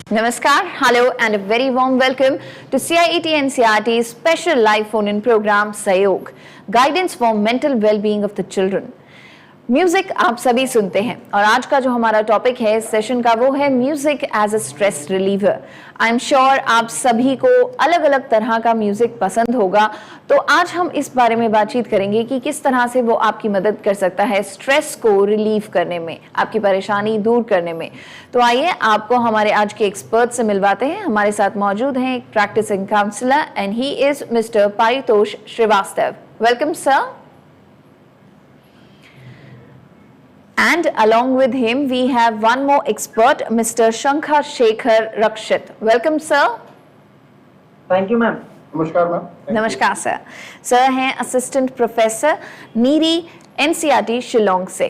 Namaskar, hello and a very warm welcome to CIET NCERT's special live phone-in program Sahyog, Guidance for Mental Well-being of the Children. Music आप सभी सुनते हैं और आज का जो हमारा टॉपिक है इस सेशन का वो है music as a stress reliever. I am sure आप सभी को अलग अलग तरह का म्यूजिक पसंद होगा, तो आज हम इस बारे में बातचीत करेंगे कि किस तरह से वो आपकी मदद कर सकता है स्ट्रेस को रिलीव करने में, आपकी परेशानी दूर करने में। तो आइए आपको हमारे आज के एक्सपर्ट से मिलवाते हैं। हमारे साथ मौजूद हैं एक practising counsellor and he is mister Paritosh Shrivastava. Welcome sir. And along with him, we have one more expert, Mr. Shankar Shekhar Rakshit. Welcome, sir. Thank you, ma'am. नमस्कार मैम। नमस्कार सर। सर हैं assistant professor NEERI NCERT Shillong से।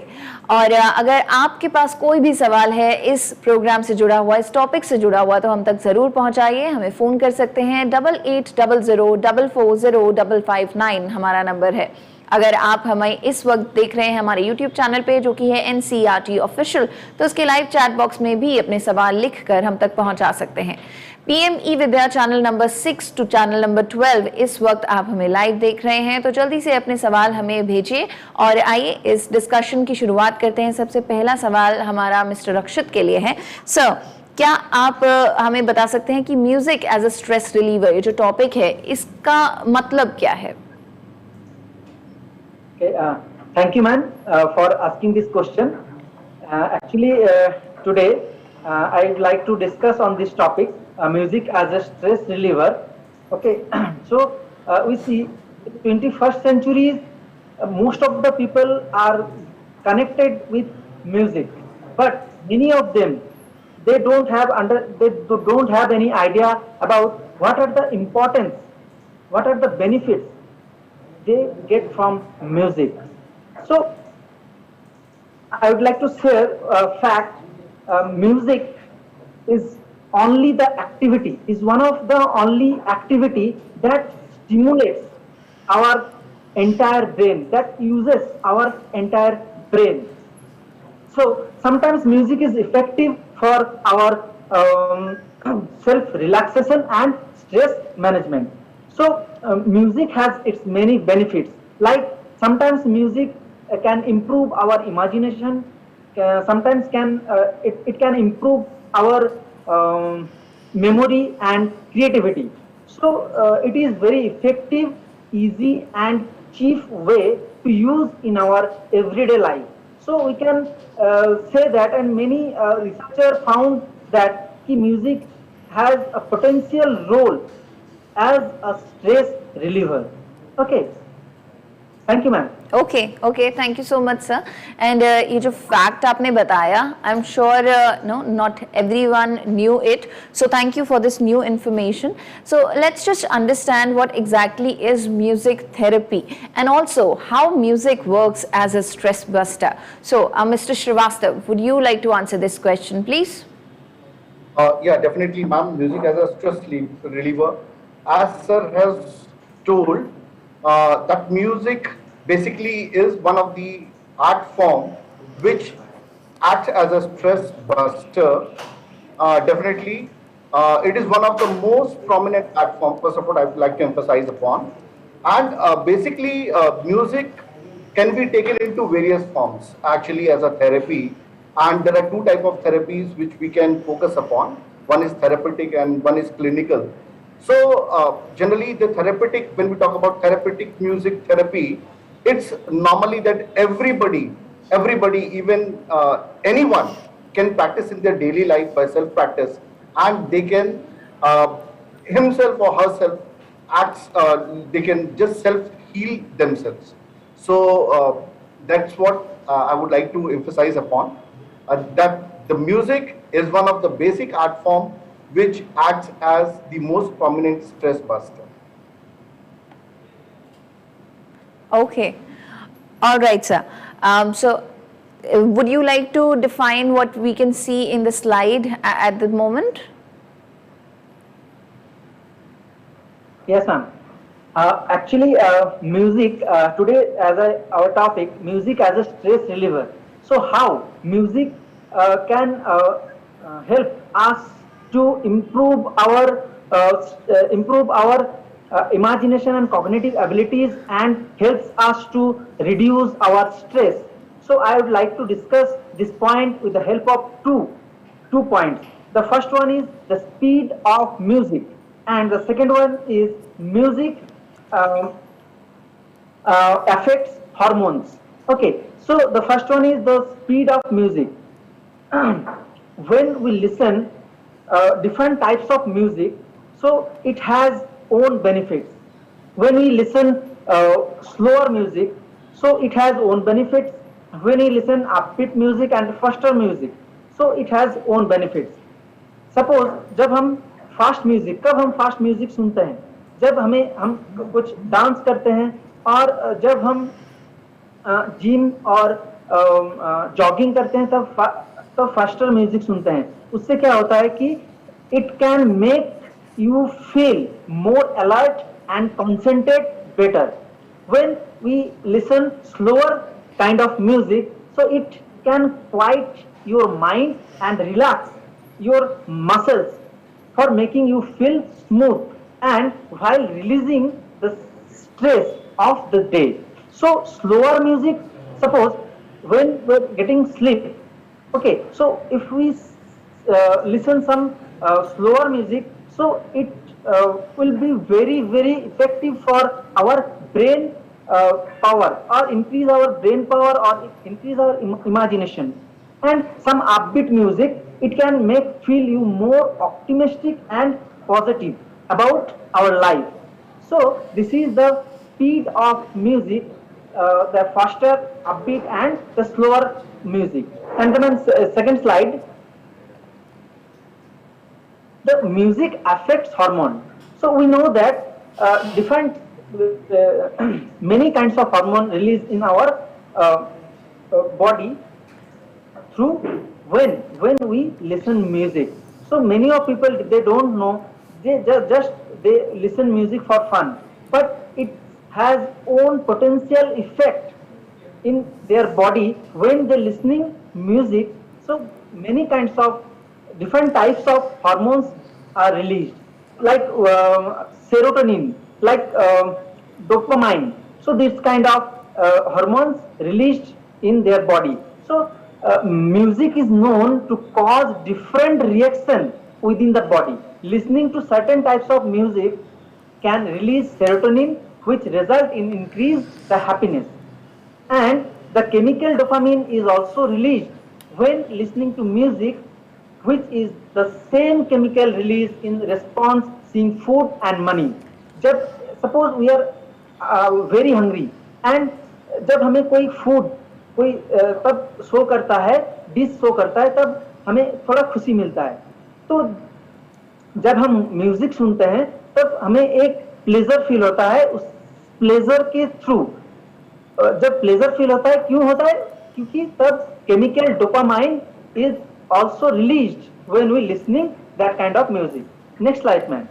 और अगर आपके पास कोई भी सवाल है इस प्रोग्राम से जुड़ा हुआ, इस टॉपिक से जुड़ा हुआ, तो हम तक जरूर पहुंचाइए। हमें फोन कर सकते हैं 8800040559 हमारा नंबर है। अगर आप हमें इस वक्त देख रहे हैं हमारे YouTube चैनल पे जो कि है NCERT ऑफिशियल, तो उसके लाइव चैट बॉक्स में भी अपने सवाल लिखकर हम तक पहुंचा सकते हैं। PM eVidya channel number 6 to channel number 12 इस वक्त आप हमें लाइव देख रहे हैं, तो जल्दी से अपने सवाल हमें भेजिए और आइए इस डिस्कशन की शुरुआत करते हैं। सबसे पहला सवाल हमारा मिस्टर रक्षित के लिए है। सर, क्या आप हमें बता सकते हैं कि music as a stress reliever, ये जो टॉपिक है, इसका मतलब क्या है? Okay, thank you, ma'am, for asking this question. Actually, today I'd like to discuss on this topic, music as a stress reliever. Okay, so we see 21st century, most of the people are connected with music, but many of them they don't have any idea about what are the importance, what are the benefits they get from music. So I would like to share a fact. Music is only the activity, is one of the only activity that stimulates our entire brain, that uses our entire brain. So sometimes music is effective for our self relaxation and stress management. So music has its many benefits, like sometimes music can improve our imagination, sometimes it can improve our memory and creativity. So it is very effective, easy and cheap way to use in our everyday life. So we can say that, and many researchers found that music has a potential role as a stress reliever. Okay, thank you, ma'am. Okay, thank you so much, sir. And ये जो fact आपने बताया, I'm sure not everyone knew it. So thank you for this new information. So let's just understand what exactly is music therapy and also how music works as a stress buster. So Mr. Srivastav, would you like to answer this question, please? Yeah, definitely, ma'am. Music as a stress reliever. As sir has told, that music basically is one of the art form which acts as a stress buster. Definitely, it is one of the most prominent art form. First of all, I would like to emphasize upon. And basically, music can be taken into various forms, actually as a therapy. And there are two types of therapies which we can focus upon. One is therapeutic and one is clinical. So generally the therapeutic, when we talk about therapeutic music therapy, it's normally that everybody, even anyone can practice in their daily life by self-practice, and they can himself or herself they can just self-heal themselves. So that's what I would like to emphasize upon, that the music is one of the basic art form which acts as the most prominent stress buster. Okay, all right, sir. So would you like to define what we can see in the slide at the moment? Yes, ma'am. Actually, music today as our topic, music as a stress reliever. So how music can help us to improve our imagination and cognitive abilities, and helps us to reduce our stress. So I would like to discuss this point with the help of two points. The first one is the speed of music, and the second one is music um, affects hormones. Okay, so the first one is the speed of music. When we listen different types of music, so it has own benefits. When we listen slower music, so it has own benefits. When we listen upbeat music and faster music, so it has own benefits. Suppose जब हम fast music, कब हम fast music सुनते हैं? जब हम कुछ dance करते हैं, और जब हम जिम और जॉगिंग करते हैं, तब फास्टर म्यूजिक सुनते हैं. उससे क्या होता है कि it can make you feel more alert and concentrate better. When we listen slower kind of music, so it can quiet your mind and relax your muscles for making you feel smooth, and while releasing the stress of the day. So slower music, suppose when we're getting sleep, okay, so if we listen some slower music, so it will be very effective for our brain power, or increase our brain power, or increase our imagination. And some upbeat music, it can make feel you more optimistic and positive about our life. So this is the speed of music, the faster, upbeat and the slower music. And then second slide, the music affects hormone. So we know that different many kinds of hormone released in our body through when we listen music. So many of people, they don't know, they they listen music for fun, but it has own potential effect in their body when they listening music. So many kinds of different types of hormones are released, like serotonin, like dopamine. So this kind of hormones released in their body. So music is known to cause different reaction within the body. Listening to certain types of music can release serotonin, which result in increase the happiness. And the chemical dopamine is also released when listening to music, which is the same chemical released in response seeing food and money. जब suppose we are very hungry, and जब हमें कोई food कोई तब show करता है, dish show करता है, तब हमें थोड़ा खुशी मिलता है. तो जब हम म्यूजिक सुनते हैं, तब हमें एक प्लेजर फील होता है. उस प्लेजर के थ्रू जब प्लेजर फील होता है, क्यों होता है? क्योंकि तब chemical dopamine is also released when we listening that kind of music. Next slide, man.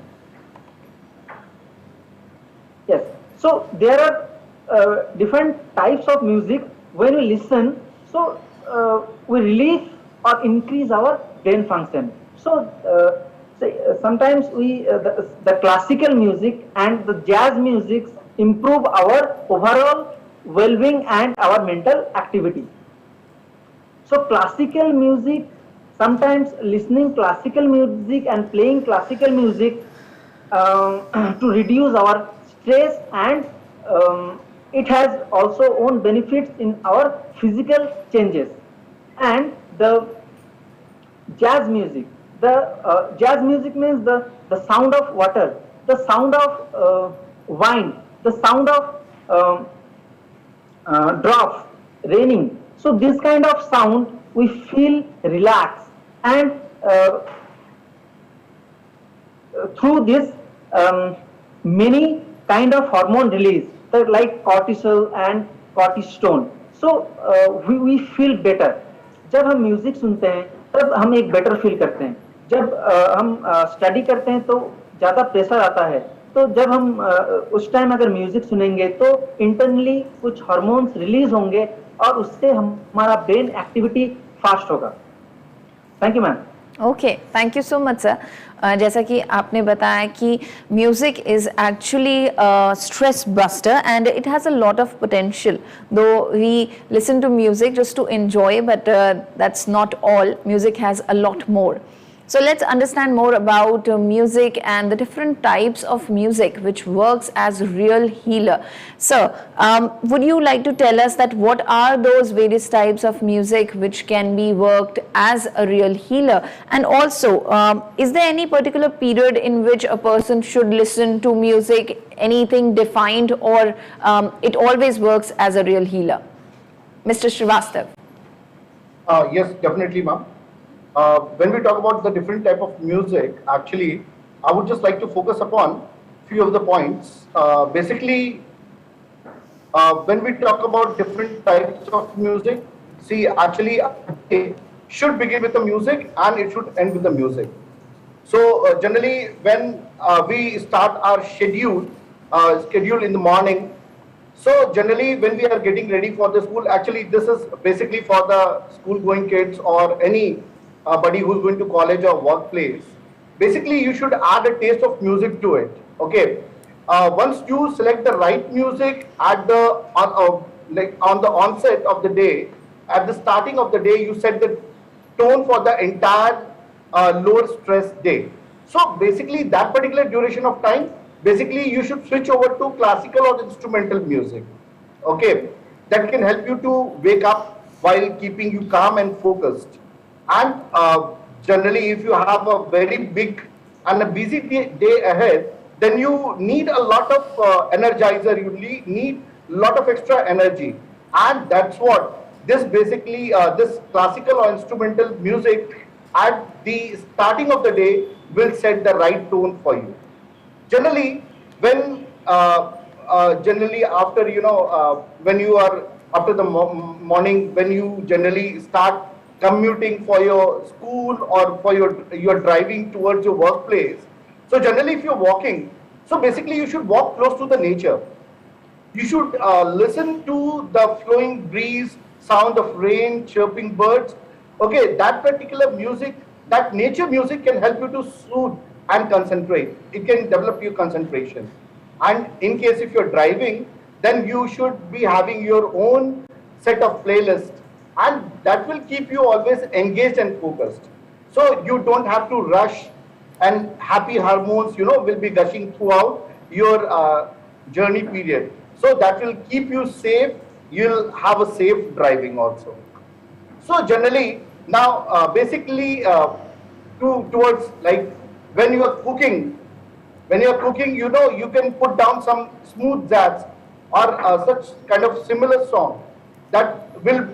Yes, so there are different types of music. When we listen, so we release or increase our brain function. So sometimes we the classical music and the jazz music improve our overall well-being and our mental activity. So classical music, sometimes listening classical music and playing classical music to reduce our stress, and it has also own benefits in our physical changes. And the jazz music, jazz music means the sound of water, the sound of wind, the sound of drops raining. So this kind of sound we feel relaxed, and through this many kind of hormone release, like cortisol and cortisone. So we feel better. जब हम music सुनते हैं, तब हम एक better feel करते हैं. जब हम स्टडी करते हैं, तो ज़्यादा प्रेशर आता है. तो जब हम उस टाइम अगर म्यूजिक सुनेंगे, तो इंटरनली कुछ हार्मोन्स रिलीज होंगे, और उससे हमारा ब्रेन एक्टिविटी फास्ट होगा. Thank you ma'am. Okay, thank you so much sir. जैसा कि आपने बताया कि music is actually stress buster and it has a lot of potential, though we listen to music just to enjoy, but that's not all, music has a lot more. So let's understand more about music and the different types of music which works as real healer. Sir, would you like to tell us that what are those various types of music which can be worked as a real healer? And also, is there any particular period in which a person should listen to music, anything defined, or it always works as a real healer? Mr. Srivastav. Yes, definitely, ma'am. When we talk about the different type of music, actually, I would just like to focus upon few of the points. Basically, when we talk about different types of music, see, actually, it should begin with the music and it should end with the music. So generally, when we start our schedule in the morning, so generally when we are getting ready for the school, actually this is basically for the school going kids or any buddy who's going to college or workplace. Basically, you should add a taste of music to it. Okay. Once you select the right music at the on the onset of the day, at the starting of the day, you set the tone for the entire lower stress day. So basically, that particular duration of time, basically you should switch over to classical or instrumental music. Okay, that can help you to wake up while keeping you calm and focused. And generally, if you have a very big and a busy day ahead, then you need a lot of energizer, you need a lot of extra energy. And that's what this basically, this classical or instrumental music at the starting of the day will set the right tone for you. Generally, when generally after, when you are after the morning, when you generally start commuting for your school or for your driving towards your workplace. So generally, if you're walking, so basically you should walk close to the nature. You should listen to the flowing breeze, sound of rain, chirping birds. Okay, that particular music, that nature music can help you to soothe and concentrate. It can develop your concentration. And in case if you're driving, then you should be having your own set of playlists, and that will keep you always engaged and focused. So you don't have to rush, and happy hormones, will be gushing throughout your journey period. So that will keep you safe. You'll have a safe driving also. So generally, now basically towards like when you are cooking, you can put down some smooth jazz or such kind of similar song that will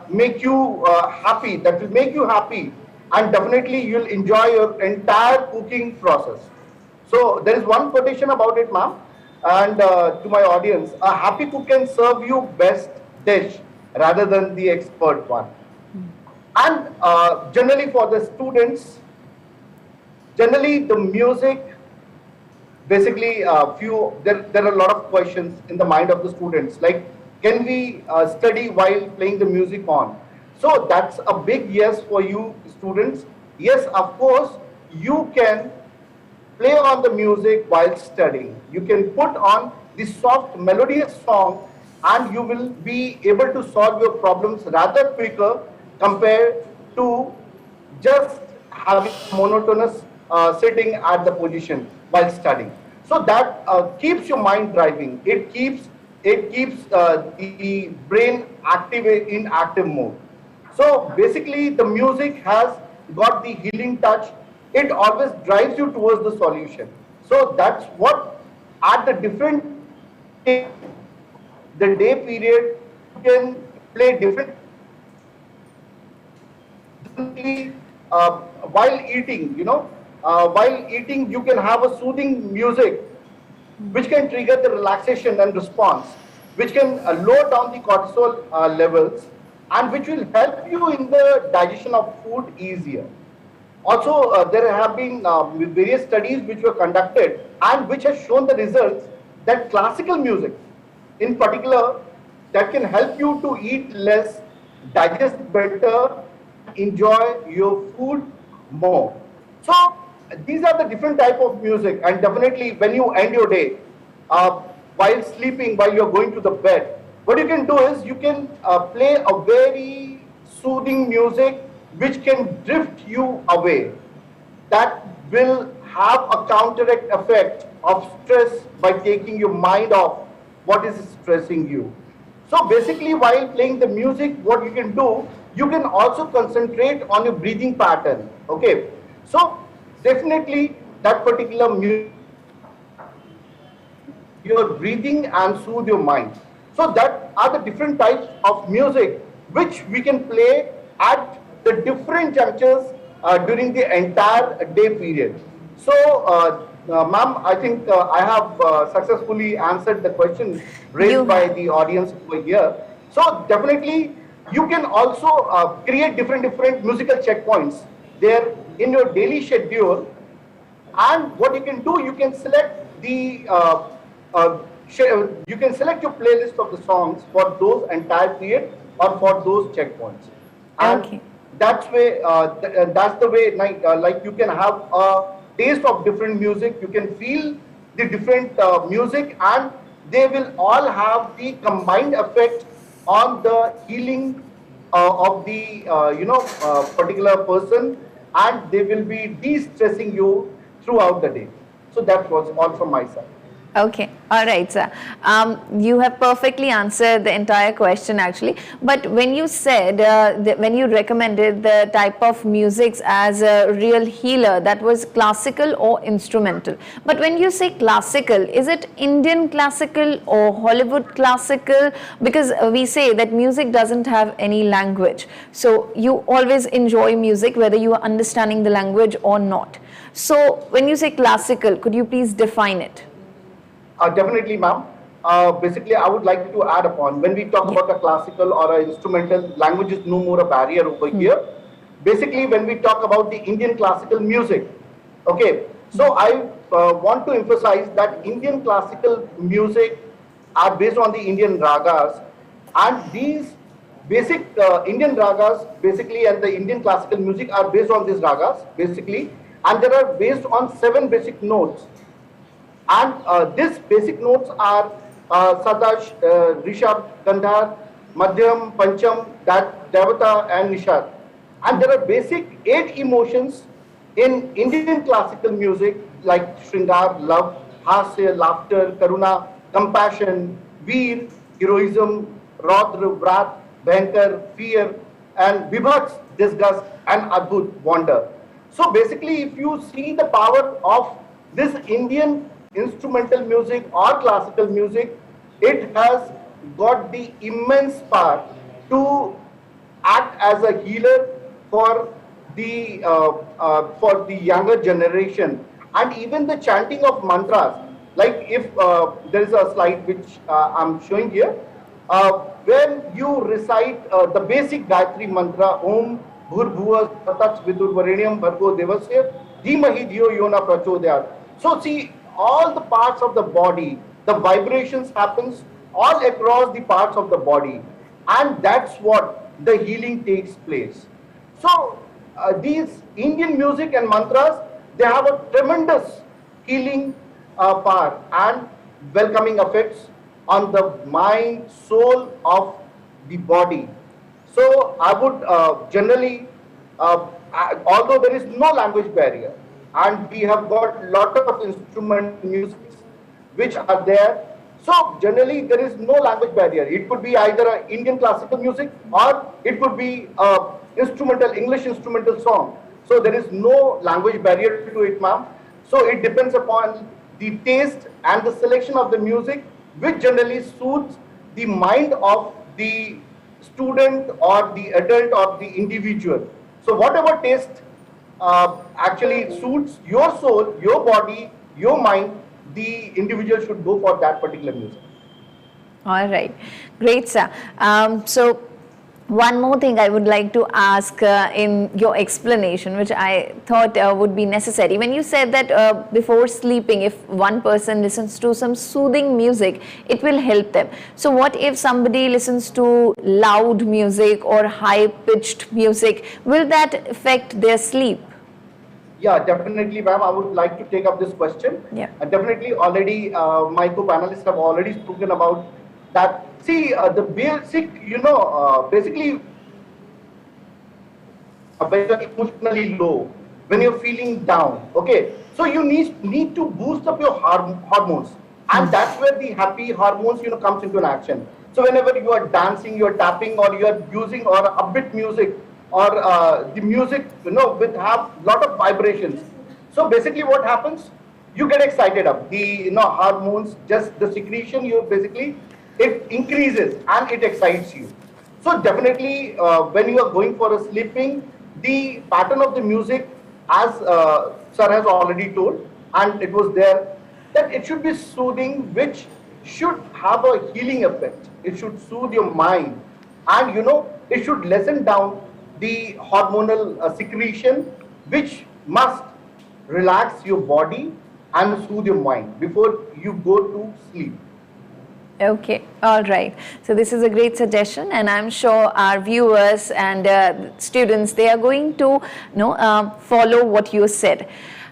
make you happy, and definitely you'll enjoy your entire cooking process. So there is one quotation about it, ma'am, and to my audience, a happy cook can serve you best dish rather than the expert one. And generally for the students, generally the music, basically there are a lot of questions in the mind of the students, like, can we study while playing the music on? So that's a big yes for you students. Yes, of course, you can play on the music while studying. You can put on the soft melodious song and you will be able to solve your problems rather quicker compared to just having monotonous sitting at the position while studying. So that keeps your mind driving. It keeps the brain active in active mode. So basically the music has got the healing touch. It always drives you towards the solution. So that's what at the different the day period you can play different while eating, while eating you can have a soothing music which can trigger the relaxation and response, which can lower down the cortisol levels, and which will help you in the digestion of food easier. Also, there have been various studies which were conducted and which has shown the results that classical music, in particular, that can help you to eat less, digest better, enjoy your food more. So these are the different type of music, and definitely when you end your day, while sleeping, while you're going to the bed, what you can do is you can play a very soothing music which can drift you away, that will have a counteract effect of stress by taking your mind off what is stressing you. So basically, while playing the music, what you can do, you can also concentrate on your breathing pattern. Okay, so definitely that particular music, your breathing and soothe your mind. So that are the different types of music which we can play at the different junctures during the entire day period. So, ma'am, I think I have successfully answered the question raised by the audience over here. So definitely, you can also create different musical checkpoints there in your daily schedule. And what you can do, you can select the you can select your playlist of the songs for those entire period or for those checkpoints. And Okay. that's the way, like you can have a taste of different music. You can feel the different music, and they will all have the combined effect on the healing of the particular person, and they will be de-stressing you throughout the day. So that was all from my side. Okay, all right, sir. You have perfectly answered the entire question actually. But when you said, when you recommended the type of music as a real healer, that was classical or instrumental. But when you say classical, is it Indian classical or Hollywood classical? Because we say that music doesn't have any language. So you always enjoy music whether you are understanding the language or not. So when you say classical, could you please define it? Definitely, ma'am. Basically, I would like to add upon, when we talk about a classical or an instrumental, language is no more a barrier over here. Basically, when we talk about the Indian classical music, okay, so I want to emphasize that Indian classical music are based on the Indian ragas, and these basic Indian ragas basically, and the Indian classical music are based on these ragas basically, and they are based on 7 basic notes. And these basic notes are Sadash, Rishabh, Gandhar, Madhyam, Pancham, Devata, and Nishad. And there are basic 8 emotions in Indian classical music like Shringar, love, Hasya, laughter, Karuna, compassion, Veer, heroism, Raudra, wrath, Bhankar, fear, and Vibhaks, disgust, and Adbhut, wonder. So basically, if you see the power of this Indian instrumental music or classical music, it has got the immense power to act as a healer for the younger generation, and even the chanting of mantras. Like if there is a slide which I'm showing here, when you recite the basic Gayatri mantra, Om Bhurbhuva Tats Vidurvarenyam Bhargo Devasya Dhimahi Dhiyo Yona Prachodayat. So see, all the parts of the body, the vibrations happens all across the parts of the body, and that's what the healing takes place. So these Indian music and mantras, they have a tremendous healing power and welcoming effects on the mind, soul of the body. So I would generally, although there is no language barrier, and we have got lot of instrument music which are there, so generally there is no language barrier. It could be either a Indian classical music or it could be instrumental, English instrumental song. So there is no language barrier to it, ma'am. So it depends upon the taste and the selection of the music, which generally suits the mind of the student or the adult or the individual. So whatever taste actually suits your soul, your body, your mind, the individual should go for that particular music. All right, great, sir. So one more thing I would like to ask in your explanation, which I thought would be necessary. When you said that before sleeping, if one person listens to some soothing music, it will help them. So what if somebody listens to loud music or high-pitched music? Will that affect their sleep? Yeah, definitely, ma'am. I would like to take up this question. Yeah. Definitely, already my co-panelists have already spoken about that. See, the basic, basically, when you're emotionally low, when you're feeling down, okay. So you need to boost up your hormones, and that's where the happy hormones, comes into an action. So whenever you are dancing, you are tapping, or you are using or upbeat music, or the music, with have lot of vibrations. So basically, what happens? You get excited up. The hormones, just the secretion, you basically it increases and it excites you. So definitely, when you are going for a sleeping, the pattern of the music, as sir has already told, and it was there, that it should be soothing, which should have a healing effect. It should soothe your mind, and it should lessen down the hormonal secretion, which must relax your body and soothe your mind before you go to sleep. Okay, all right. So this is a great suggestion, and I'm sure our viewers and students, they are going to follow what you said.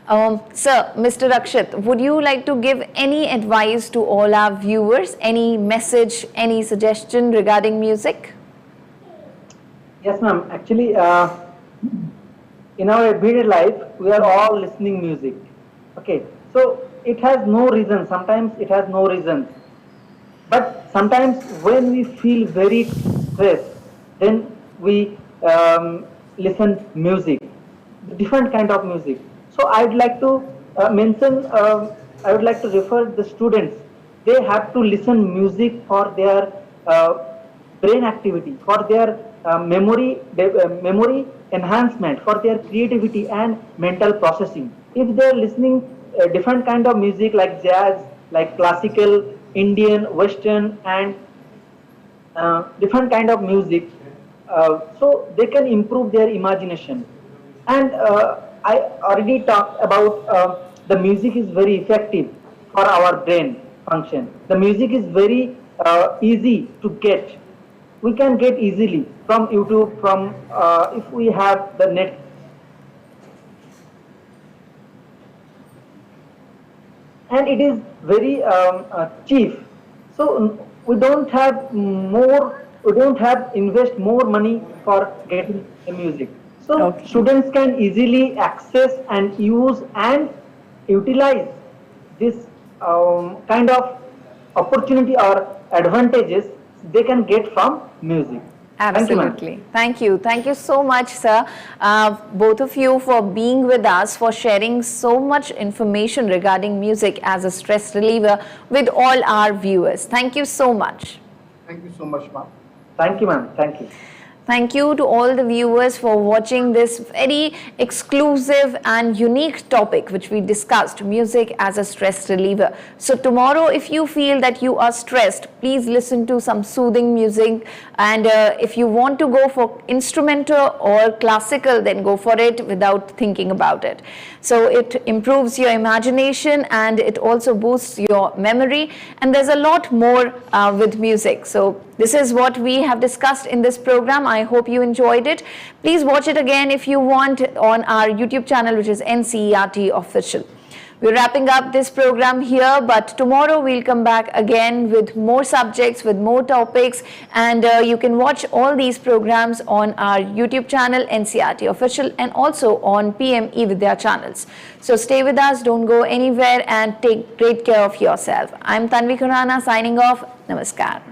Sir, Mr. Rakshit, would you like to give any advice to all our viewers, any message, any suggestion regarding music? Yes, ma'am. Actually, in our everyday life, we are all listening music. Okay, so it has no reason. Sometimes it has no reason. But sometimes when we feel very stressed, then we listen music, different kind of music. So I'd like to mention, I would like to refer the students. They have to listen music for their brain activity, for their memory enhancement, for their creativity and mental processing. If they're listening different kind of music like jazz, like classical, Indian, Western, and different kind of music, so they can improve their imagination. And I already talked about the music is very effective for our brain function. The music is very easy to get. We can get easily from YouTube, from if we have the net. And it is very cheap. So we don't have invest more money for getting the music. So Okay. students can easily access and use and utilize this kind of opportunity or advantages they can get from music. Thank you, ma'am. Absolutely. Thank you. Thank you so much, sir. Both of you for being with us, for sharing so much information regarding music as a stress reliever with all our viewers. Thank you so much. Thank you so much, ma'am. Thank you, ma'am. Thank you. Thank you to all the viewers for watching this very exclusive and unique topic which we discussed, music as a stress reliever. So tomorrow, if you feel that you are stressed, please listen to some soothing music, and if you want to go for instrumental or classical, then go for it without thinking about it. So it improves your imagination and it also boosts your memory, and there's a lot more with music. So this is what we have discussed in this program. I hope you enjoyed it. Please watch it again if you want on our YouTube channel, which is NCERT Official. We're wrapping up this program here, but tomorrow we'll come back again with more subjects, with more topics, and you can watch all these programs on our YouTube channel, NCERT Official, and also on PM eVidya channels. So stay with us, don't go anywhere, and take great care of yourself. I'm Tanvi Khurana signing off. Namaskar.